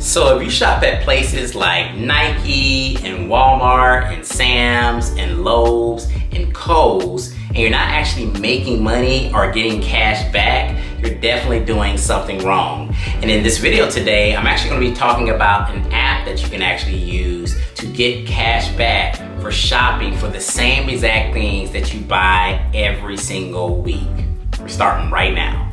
So if you shop at places like Nike and Walmart and Sam's and Lowe's and Kohl's and you're not actually making money or getting cash back, you're definitely doing something wrong. And in this video today, I'm actually going to be talking about an app that you can actually use to get cash back for shopping for the same exact things that you buy every single week. We're starting right now.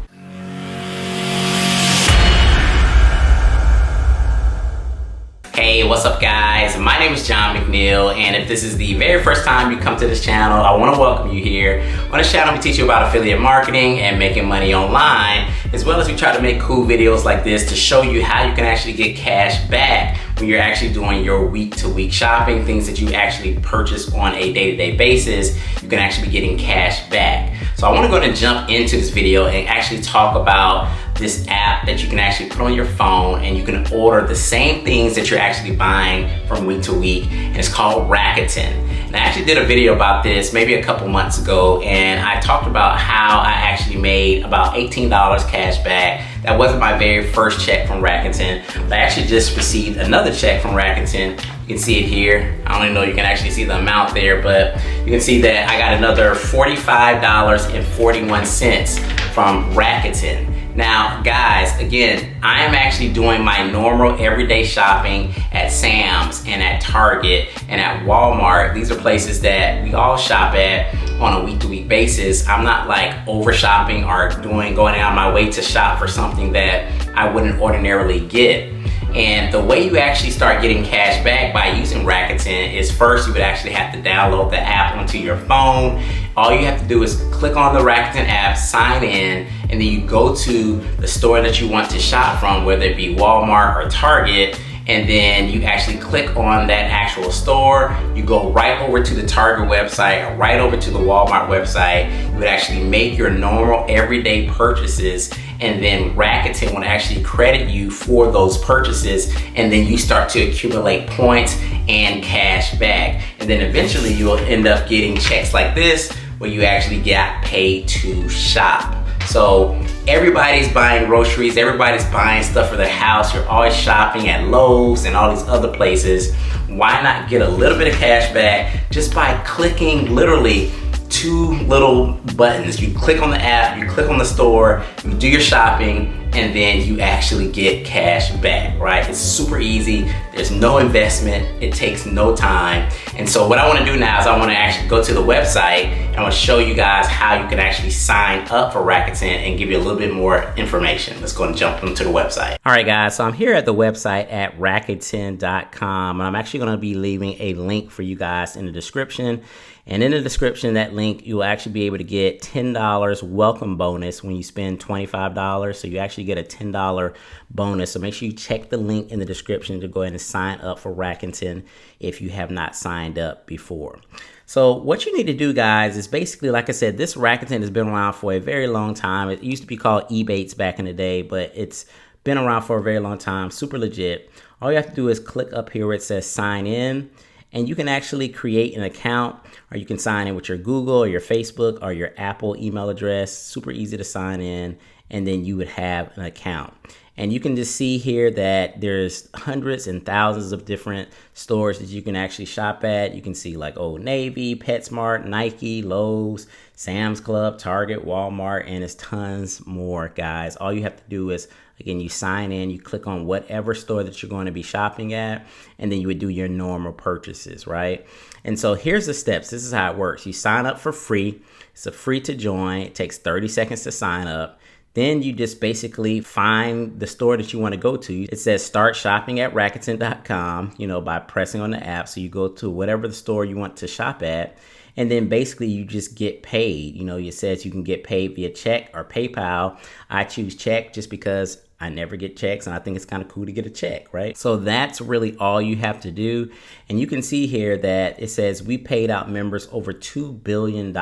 Hey, what's up guys? My name is John McNeil, and if this is the very first time you come to this channel, I want to welcome you here. On this channel, we teach you about affiliate marketing and making money online, as well as we try to make cool videos like this to show you how you can actually get cash back when you're actually doing your week-to-week shopping, things that you actually purchase on a day-to-day basis, you can actually be getting cash back. So I want to go ahead and jump into this video and actually talk about this app that you can actually put on your phone and you can order the same things that you're actually buying from week to week, and it's called Rakuten. And I actually did a video about this maybe a couple months ago, and I talked about how I actually made about $18 cash back. That wasn't my very first check from Rakuten, but I actually just received another check from Rakuten. You can see it here. I don't even know if you can actually see the amount there, but you can see that I got another $45.41 from Rakuten. Now guys, again, I am actually doing my normal everyday shopping at Sam's and at Target and at Walmart. These are places that we all shop at on a week-to-week basis. I'm not like over shopping or going out of my way to shop for something that I wouldn't ordinarily get. And the way you actually start getting cash back by using Rakuten is first you would actually have to download the app onto your phone. All you have to do is click on the Rakuten app, sign in, and then you go to the store that you want to shop from, whether it be Walmart or Target, and then you actually click on that actual store. You go right over to the Target website or right over to the Walmart website. You would actually make your normal everyday purchases, and then Rakuten will actually credit you for those purchases, and then you start to accumulate points and cash back. And then eventually you will end up getting checks like this where you actually get paid to shop. So everybody's buying groceries, everybody's buying stuff for their house, you're always shopping at Lowe's and all these other places. Why not get a little bit of cash back just by clicking literally two little buttons? You click on the app, you click on the store, you do your shopping, and then you actually get cash back, right? It's super easy. There's no investment. It takes no time. And so what I want to do now is I want to actually go to the website and I want to show you guys how you can actually sign up for Rakuten and give you a little bit more information. Let's go and jump into the website. All right, guys. So I'm here at the website at Rakuten.com, and I'm actually going to be leaving a link for you guys in the description. And in the description, that link, you will actually be able to get $10 welcome bonus when you spend $25. So you actually get a $10 bonus. So make sure you check the link in the description to go ahead and sign up for Rakuten if you have not signed up before. So what you need to do, guys, is basically, like I said, this Rakuten has been around for a very long time. It used to be called Ebates back in the day, but it's been around for a very long time, super legit. All you have to do is click up here where it says sign in. And you can actually create an account, or you can sign in with your Google or your Facebook or your Apple email address. Super easy to sign in, and then you would have an account. And you can just see here that there's hundreds and thousands of different stores that you can actually shop at. You can see like Old Navy, PetSmart, Nike, Lowe's, Sam's Club, Target, Walmart, and there's tons more, guys. All you have to do is, again, you sign in, you click on whatever store that you're going to be shopping at, and then you would do your normal purchases, right? And so here's the steps. This is how it works. You sign up for free. It's a free to join. It takes 30 seconds to sign up. Then you just basically find the store that you want to go to. It says start shopping at Rakuten.com, by pressing on the app. So you go to whatever the store you want to shop at. And then basically you just get paid. It says you can get paid via check or PayPal. I choose check just because I never get checks, and I think it's kind of cool to get a check, right? So that's really all you have to do. And you can see here that it says we paid out members over $2 billion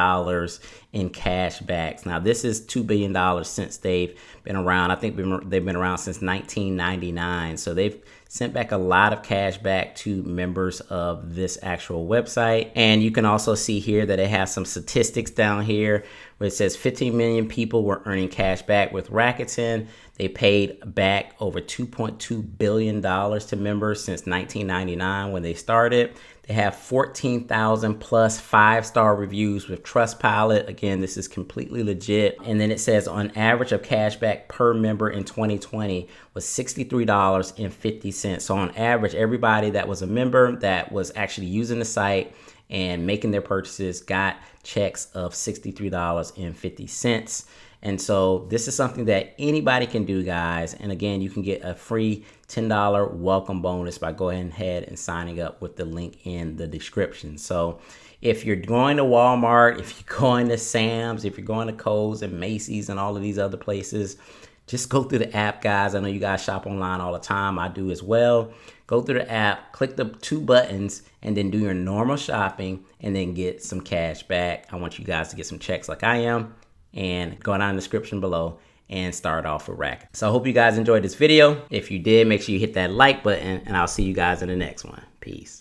in cash backs. Now, this is $2 billion since they've been around. I think they've been around since 1999. So they've sent back a lot of cash back to members of this actual website. And you can also see here that it has some statistics down here where it says 15 million people were earning cash back with Rakuten. They paid back over $2.2 billion to members since 1999 when they started. They have 14,000 plus 5-star reviews with Trustpilot. Again, this is completely legit. And then it says on average of cashback per member in 2020 was $63.50. So on average, everybody that was a member that was actually using the site and making their purchases got checks of $63.50. And so this is something that anybody can do, guys. And again, you can get a free $10 welcome bonus by going ahead and signing up with the link in the description. So if you're going to Walmart, if you're going to Sam's, if you're going to Kohl's and Macy's and all of these other places, just go through the app, guys. I know you guys shop online all the time. I do as well. Go through the app, click the 2 buttons, and then do your normal shopping and then get some cash back. I want you guys to get some checks like I am. And go down in the description below and start off with Rakuten. So I hope you guys enjoyed this video. If you did, make sure you hit that like button, and I'll see you guys in the next one. Peace.